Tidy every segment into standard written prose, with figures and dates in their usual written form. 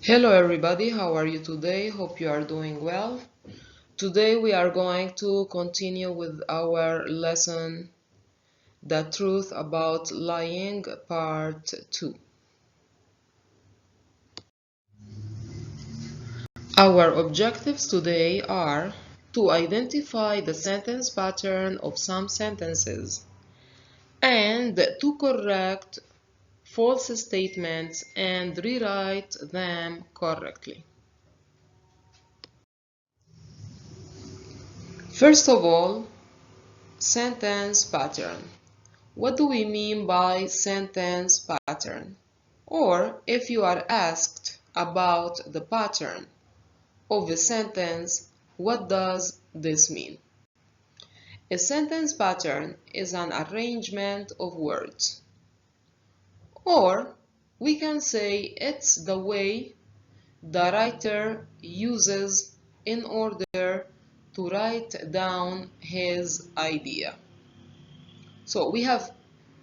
Hello everybody, how are you today? Hope you are doing well. Today we are going to continue with our lesson, The Truth About Lying, Part 2. Our objectives today are to identify the sentence pattern of some sentences and to correct false statements and rewrite them correctly. First of all, sentence pattern. What do we mean by sentence pattern? Or if you are asked about the pattern of a sentence, what does this mean? A sentence pattern is an arrangement of words. Or we can say it's the way the writer uses in order to write down his idea. So we have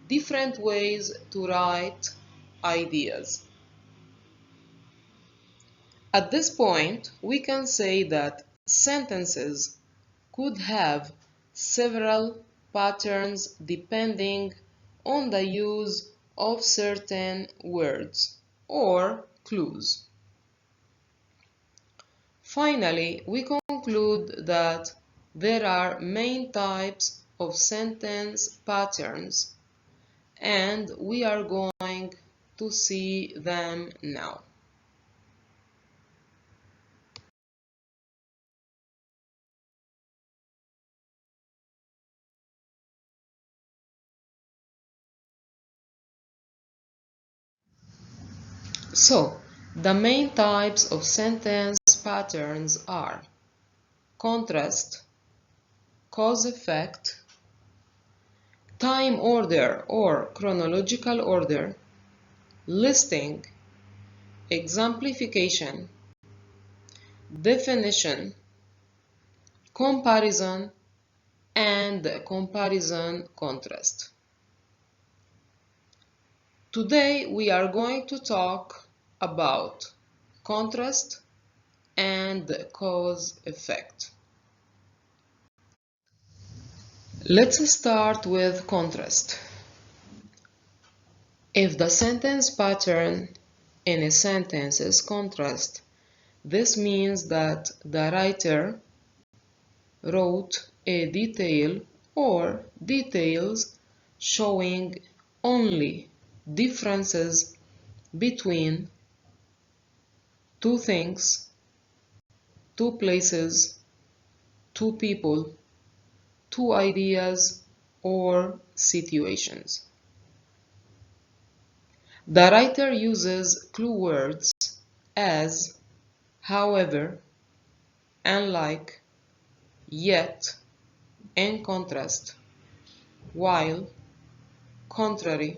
different ways to write ideas. At this point, we can say that sentences could have several patterns depending on the use of certain words or clues. Finally, we conclude that there are main types of sentence patterns, and we are going to see them now. So, the main types of sentence patterns are contrast, cause-effect, time order or chronological order, listing, exemplification, definition, comparison, and comparison contrast. Today we are going to talk about contrast and cause-effect. Let's start with contrast. If the sentence pattern in a sentence is contrast, this means that the writer wrote a detail or details showing only differences between two things, two places, two people, two ideas, or situations. The writer uses clue words as however, unlike, yet, in contrast, while, contrary,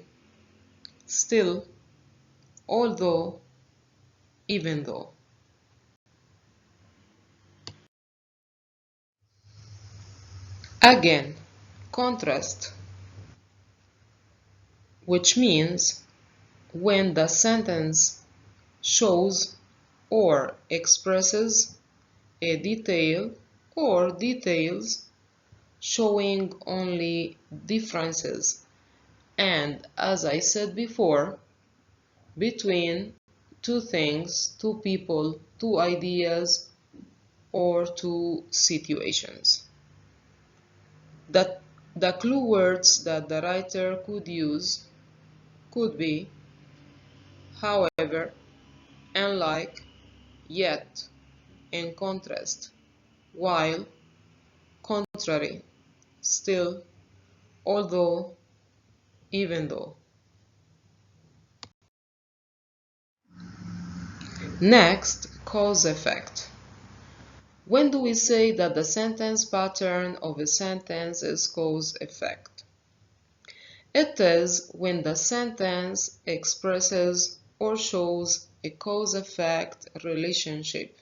still, although, even though. Again, contrast, which means when the sentence shows or expresses a detail or details showing only differences, and as I said before, between two things, two people, two ideas, or two situations. The clue words that the writer could use could be however, unlike, yet, in contrast, while, contrary, still, although, even though. Next, cause-effect. When do we say that the sentence pattern of a sentence is cause-effect? It is when the sentence expresses or shows a cause-effect relationship.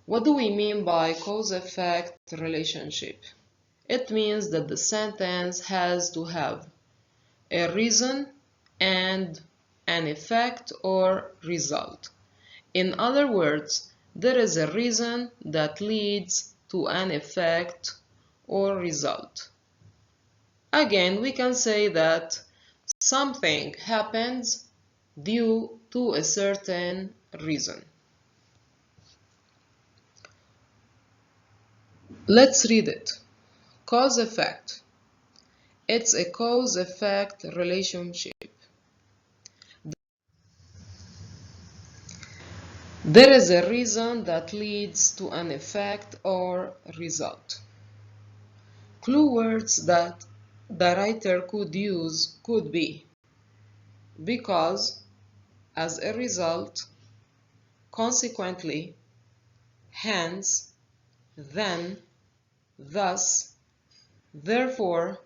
What do we mean by cause-effect relationship? It means that the sentence has to have a reason and an effect or result. In other words, there is a reason that leads to an effect or result. Again, we can say that something happens due to a certain reason. Let's read it. Cause-effect. It's a cause-effect relationship. There is a reason that leads to an effect or result. Clue words that the writer could use could be because, as a result, consequently, hence, then, thus, therefore,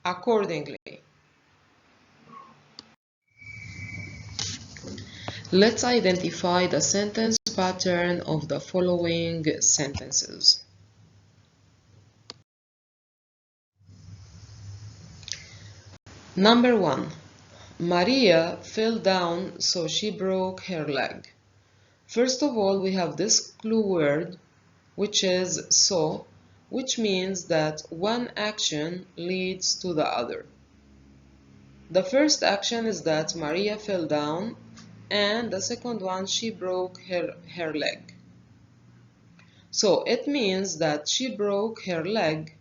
accordingly. Let's identify the sentence pattern of the following sentences. Number 1. Maria fell down, so she broke her leg. First of all, we have this clue word, which is so, which means that one action leads to the other. The first action is that Maria fell down, and the second one, she broke her leg. So it means that she broke her leg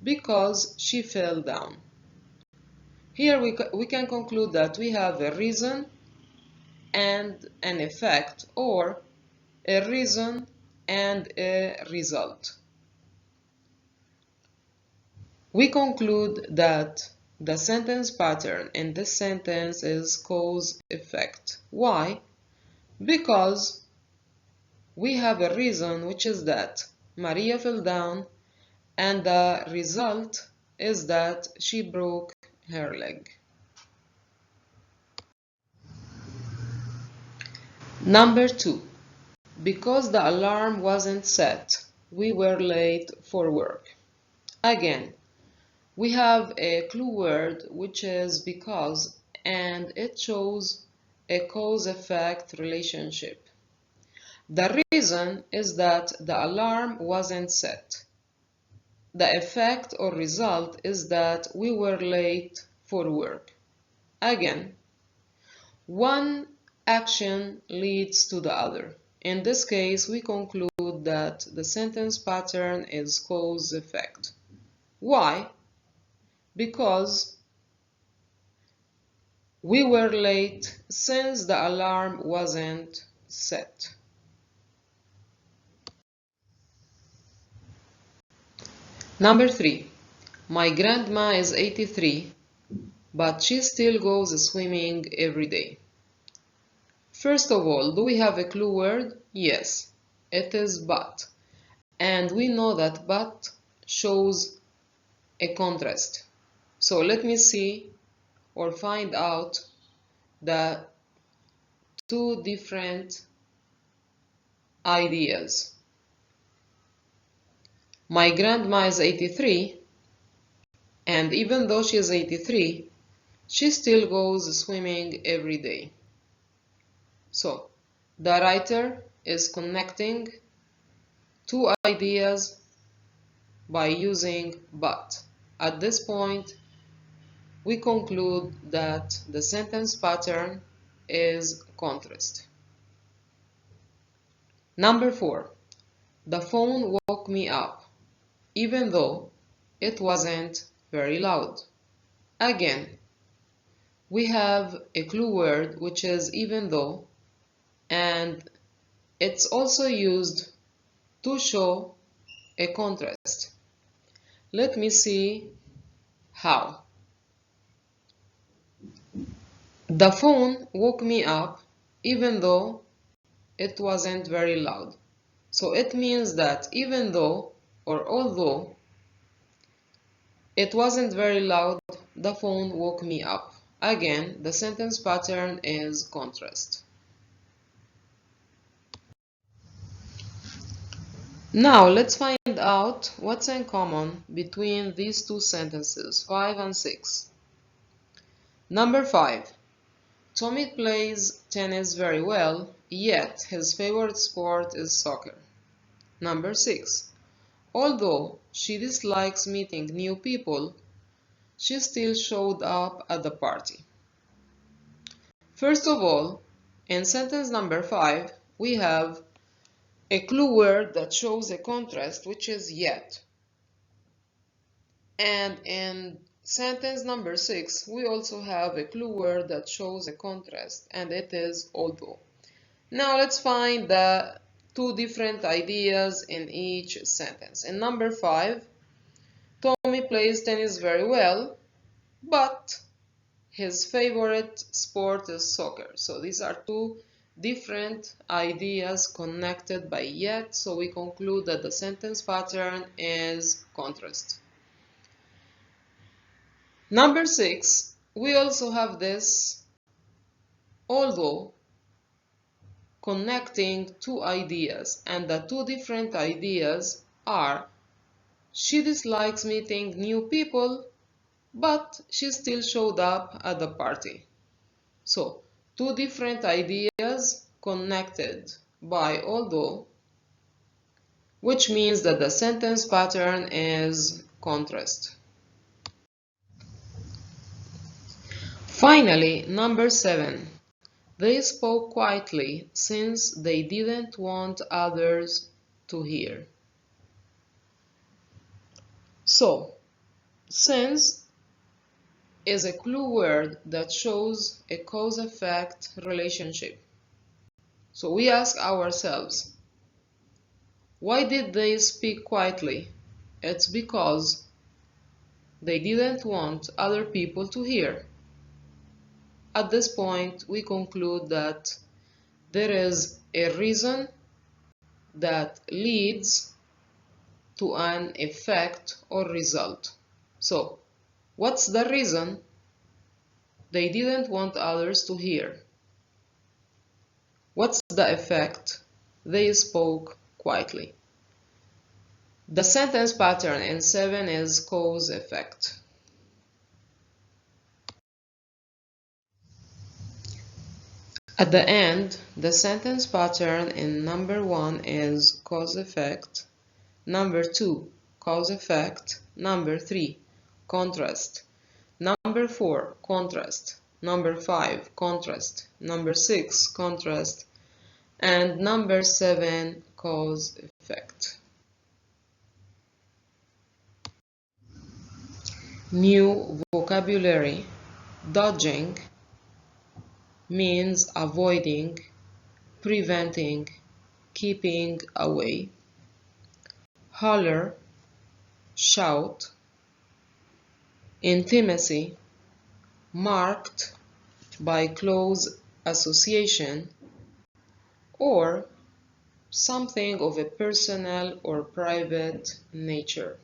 because she fell down. Here we can conclude that we have a reason and an effect, or a reason and a result. We conclude that the sentence pattern in this sentence is cause-effect. Why? Because we have a reason, which is that Maria fell down, and the result is that she broke her leg. Number 2. Because the alarm wasn't set, we were late for work. Again, we have a clue word, which is because, and it shows a cause-effect relationship. The reason is that the alarm wasn't set. The effect or result is that we were late for work. Again, one action leads to the other. In this case, we conclude that the sentence pattern is cause-effect. Why? Because we were late since the alarm wasn't set. Number 3. My grandma is 83, but she still goes swimming every day. First of all, do we have a clue word? Yes, it is but. And we know that but shows a contrast. So let me see or find out the two different ideas. My grandma is 83, and even though she is 83, she still goes swimming every day. So, the writer is connecting two ideas by using but. At this point, we conclude that the sentence pattern is contrast. Number 4. The phone woke me up, even though it wasn't very loud. Again, we have a clue word, which is even though, and it's also used to show a contrast. Let me see how. The phone woke me up even though it wasn't very loud. So it means that even though or although it wasn't very loud, the phone woke me up. Again, the sentence pattern is contrast. Now let's find out what's in common between these two sentences, 5 and 6. Number 5. Tommy plays tennis very well, yet his favorite sport is soccer. Number 6. Although she dislikes meeting new people, she still showed up at the party. First of all, in sentence number 5, we have a clue word that shows a contrast, which is yet. And in sentence number 6, we also have a clue word that shows a contrast, and it is although. Now let's find the two different ideas in each sentence. In number 5, Tommy plays tennis very well, but his favorite sport is soccer. So these are two different ideas connected by yet, so we conclude that the sentence pattern is contrast. Number 6, we also have this although connecting two ideas, and the two different ideas are she dislikes meeting new people, but she still showed up at the party. So, two different ideas connected by although, which means that the sentence pattern is contrast. Finally, number 7. They spoke quietly since they didn't want others to hear. So, since is a clue word that shows a cause-effect relationship. So we ask ourselves, why did they speak quietly? It's because they didn't want other people to hear. At this point, we conclude that there is a reason that leads to an effect or result. So, what's the reason? They didn't want others to hear. What's the effect? They spoke quietly. The sentence pattern in 7 is cause-effect. At the end, the sentence pattern in number 1 is cause-effect, number 2, cause-effect, number 3, contrast, number 4, contrast, number 5, contrast, number 6, contrast, and number 7, cause-effect. New vocabulary. Dodging means avoiding, preventing, keeping away. Holler, shout. Intimacy, marked by close association or something of a personal or private nature.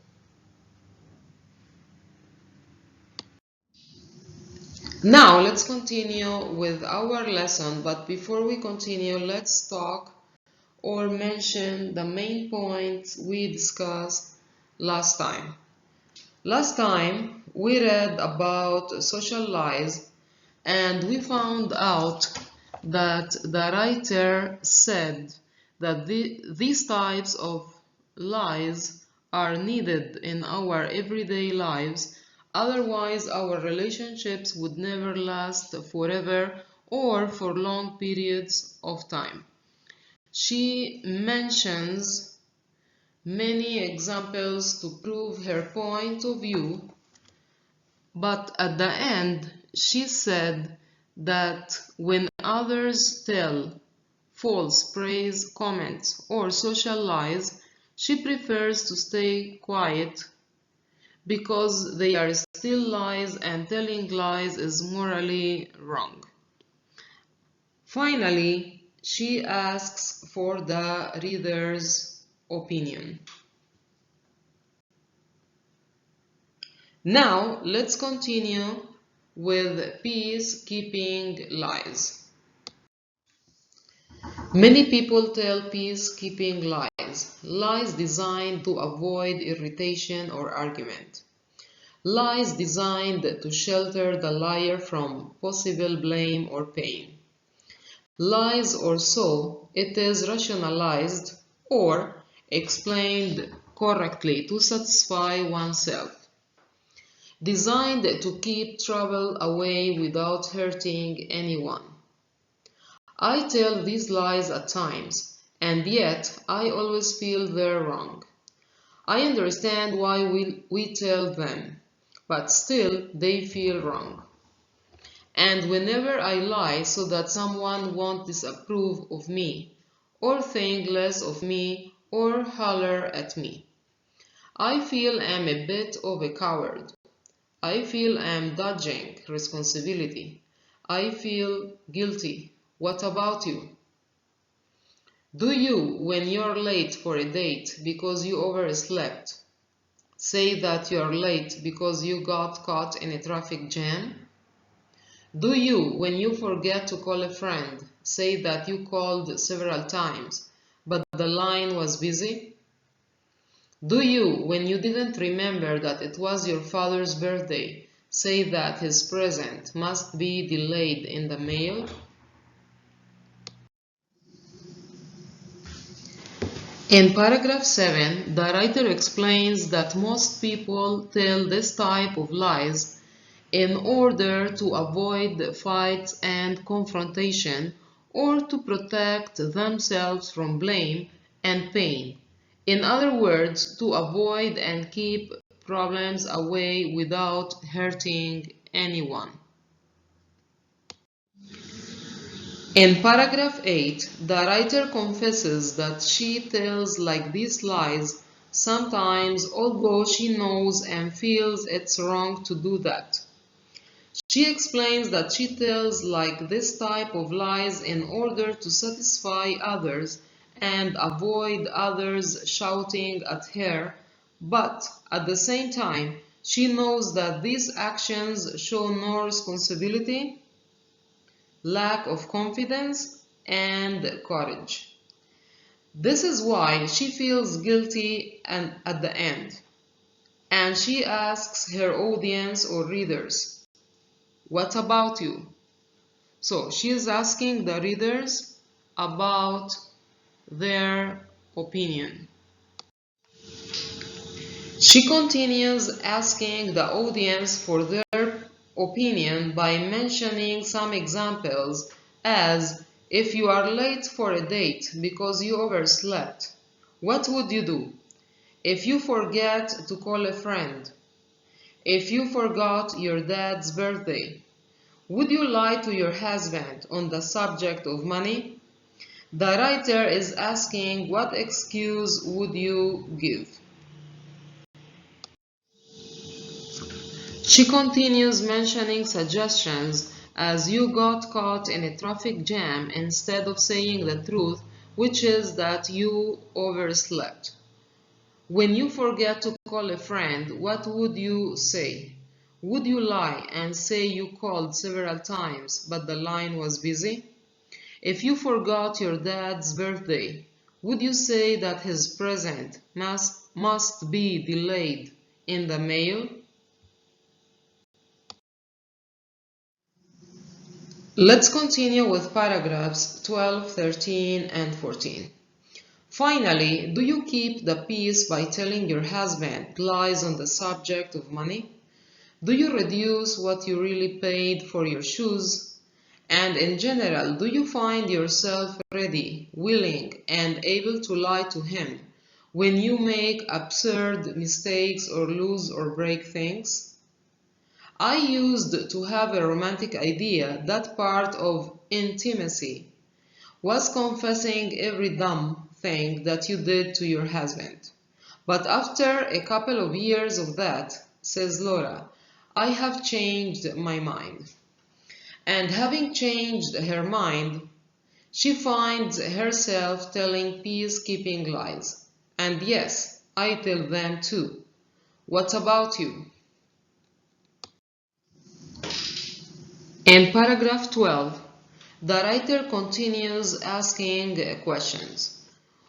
Now let's continue with our lesson, but before we continue, let's talk or mention the main points we discussed last time. Last time we read about social lies, and we found out that the writer said that these types of lies are needed in our everyday lives, otherwise our relationships would never last forever or for long periods of time. She mentions many examples to prove her point of view, but at the end she said that when others tell false praise, comments, or social lies, she prefers to stay quiet because they are still lies and telling lies is morally wrong. Finally, she asks for the reader's opinion. Now, let's continue with peacekeeping lies. Many people tell peacekeeping lies, lies designed to avoid irritation or argument. Lies designed to shelter the liar from possible blame or pain. Lies, or so it is rationalized or explained correctly to satisfy oneself. Designed to keep trouble away without hurting anyone. I tell these lies at times, and yet I always feel they're wrong. I understand why we tell them, but still they feel wrong. And whenever I lie so that someone won't disapprove of me, or think less of me, or holler at me, I feel I'm a bit of a coward. I feel I'm dodging responsibility. I feel guilty. What about you? Do you, when you're late for a date because you overslept, say that you're late because you got caught in a traffic jam? Do you, when you forget to call a friend, say that you called several times, but the line was busy? Do you, when you didn't remember that it was your father's birthday, say that his present must be delayed in the mail? In paragraph 7, the writer explains that most people tell this type of lies in order to avoid fights and confrontation or to protect themselves from blame and pain. In other words, to avoid and keep problems away without hurting anyone. In paragraph 8, the writer confesses that she tells like these lies sometimes, although she knows and feels it's wrong to do that. She explains that she tells like this type of lies in order to satisfy others and avoid others shouting at her, but at the same time, she knows that these actions show no responsibility, lack of confidence, and courage. This is why she feels guilty at the end, and she asks her audience or readers, "What about you?" So she is asking the readers about their opinion. She continues asking the audience for their opinion by mentioning some examples as, if you are late for a date because you overslept, what would you do? If you forget to call a friend, if you forgot your dad's birthday, would you lie to your husband on the subject of money? The writer is asking, what excuse would you give? She continues mentioning suggestions as, you got caught in a traffic jam instead of saying the truth, which is that you overslept. When you forget to call a friend, what would you say? Would you lie and say you called several times but the line was busy? If you forgot your dad's birthday, would you say that his present must be delayed in the mail? Let's continue with paragraphs 12, 13, and 14. Finally, do you keep the peace by telling your husband lies on the subject of money? Do you reduce what you really paid for your shoes? And in general, do you find yourself ready, willing, and able to lie to him when you make absurd mistakes or lose or break things? I used to have a romantic idea that part of intimacy was confessing every dumb thing that you did to your husband. But after a couple of years of that, says Laura, I have changed my mind. And having changed her mind, she finds herself telling peacekeeping lies. And yes, I tell them too. What about you? In paragraph 12, the writer continues asking questions.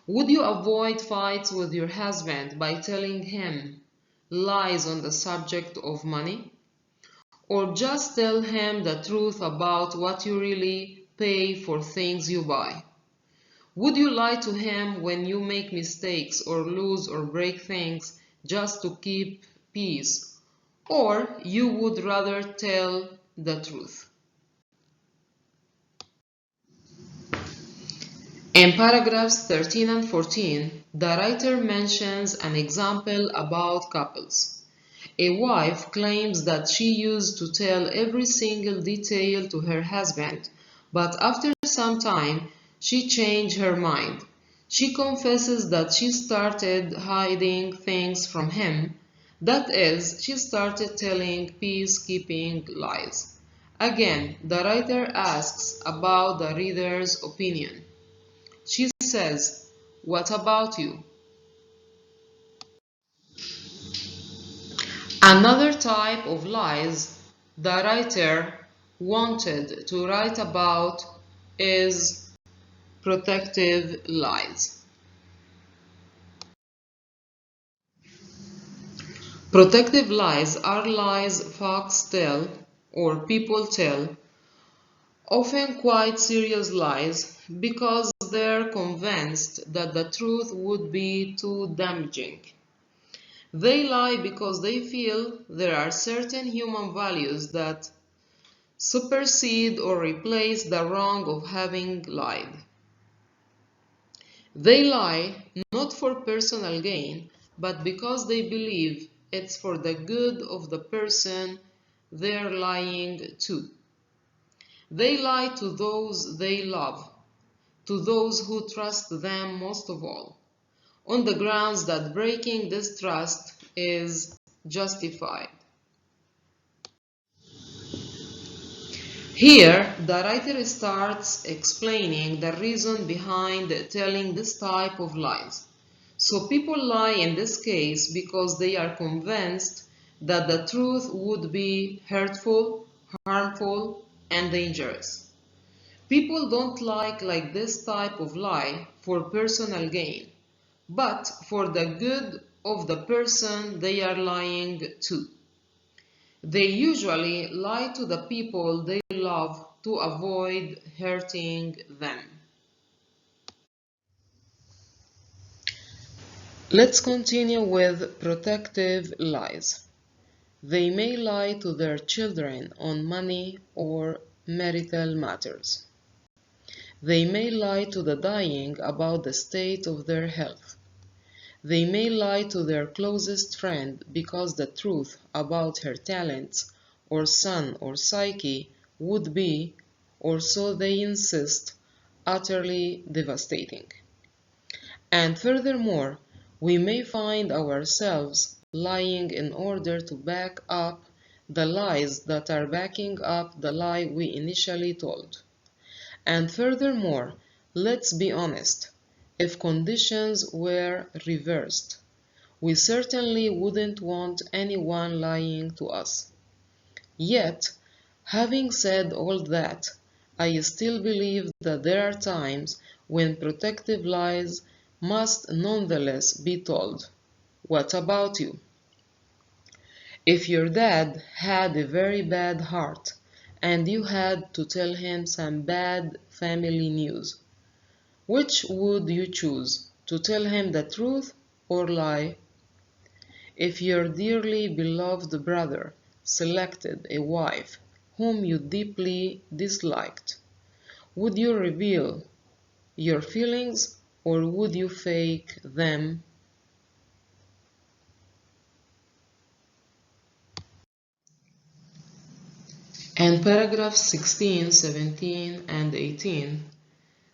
Would you avoid fights with your husband by telling him lies on the subject of money? Or just tell him the truth about what you really pay for things you buy? Would you lie to him when you make mistakes or lose or break things just to keep peace? Or you would rather tell the truth? In paragraphs 13 and 14, the writer mentions an example about couples. A wife claims that she used to tell every single detail to her husband, but after some time, she changed her mind. She confesses that she started hiding things from him. That is, she started telling peacekeeping lies. Again, the writer asks about the reader's opinion. She says, "What about you?" Another type of lies the writer wanted to write about is protective lies. Protective lies are lies folks tell or people tell, often quite serious lies, because they're convinced that the truth would be too damaging. They lie because they feel there are certain human values that supersede or replace the wrong of having lied. They lie not for personal gain, but because they believe it's for the good of the person they're lying to. They lie to those they love, to those who trust them most of all, on the grounds that breaking this trust is justified. Here, the writer starts explaining the reason behind telling this type of lies. So people lie in this case because they are convinced that the truth would be hurtful, harmful, and dangerous. People don't like this type of lie for personal gain, but for the good of the person they are lying to. They usually lie to the people they love to avoid hurting them. Let's continue with protective lies. They may lie to their children on money or marital matters. They may lie to the dying about the state of their health. They may lie to their closest friend because the truth about her talents or son or psyche would be, or so they insist, utterly devastating. And furthermore, we may find ourselves lying in order to back up the lies that are backing up the lie we initially told. And furthermore, let's be honest, if conditions were reversed, we certainly wouldn't want anyone lying to us. Yet, having said all that, I still believe that there are times when protective lies must nonetheless be told. What about you? If your dad had a very bad heart and you had to tell him some bad family news, which would you choose, to tell him the truth or lie? If your dearly beloved brother selected a wife whom you deeply disliked, would you reveal your feelings or would you fake them? In paragraphs 16, 17, and 18,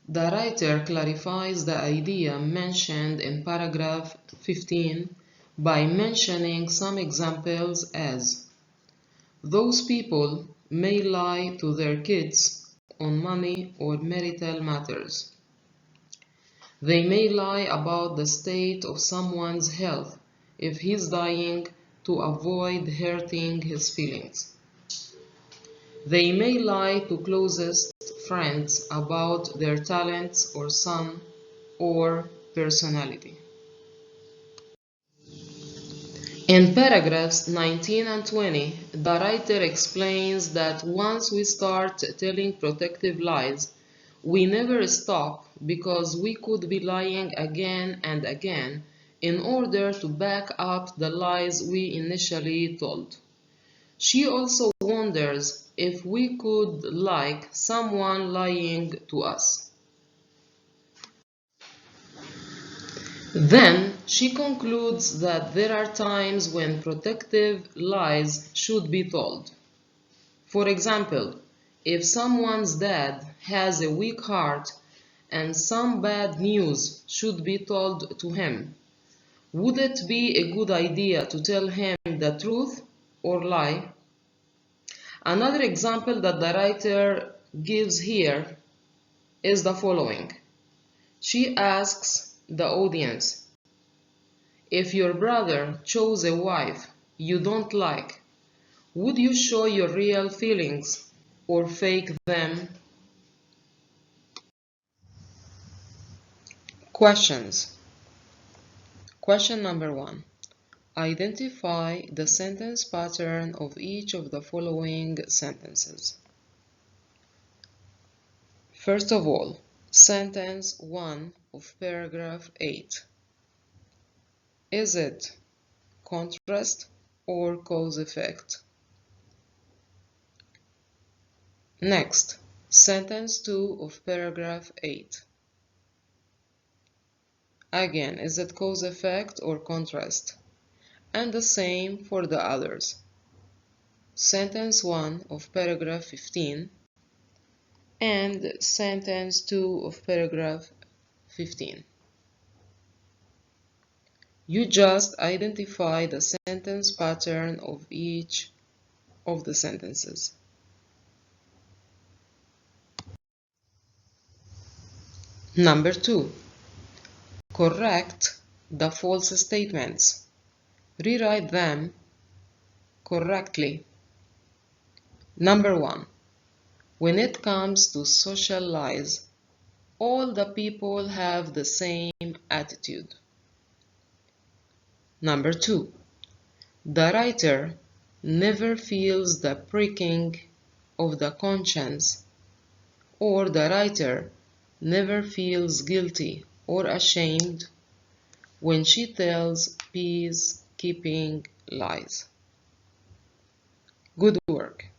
the writer clarifies the idea mentioned in paragraph 15 by mentioning some examples as: those people may lie to their kids on money or marital matters. They may lie about the state of someone's health if he's dying to avoid hurting his feelings. They may lie to closest friends about their talents or son or personality. In paragraphs 19 and 20, the writer explains that once we start telling protective lies, we never stop because we could be lying again and again in order to back up the lies we initially told. She also wonders if we could like someone lying to us. Then she concludes that there are times when protective lies should be told. For example, if someone's dad has a weak heart and some bad news should be told to him, would it be a good idea to tell him the truth or lie? Another example that the writer gives here is the following. She asks the audience, if your brother chose a wife you don't like, would you show your real feelings or fake them? Questions. Question number 1. Identify the sentence pattern of each of the following sentences. First of all, sentence 1 of paragraph 8. Is it contrast or cause-effect? Next, sentence 2 of paragraph 8. Again, is it cause-effect or contrast? And the same for the others. Sentence 1 of paragraph 15 and sentence 2 of paragraph 15. You just identify the sentence pattern of each of the sentences. Number 2. Correct the false statements. Rewrite them correctly. Number 1. When it comes to social lies, all the people have the same attitude. Number 2. The writer never feels the pricking of the conscience, or the writer never feels guilty or ashamed when she tells peace-keeping lies. Good work.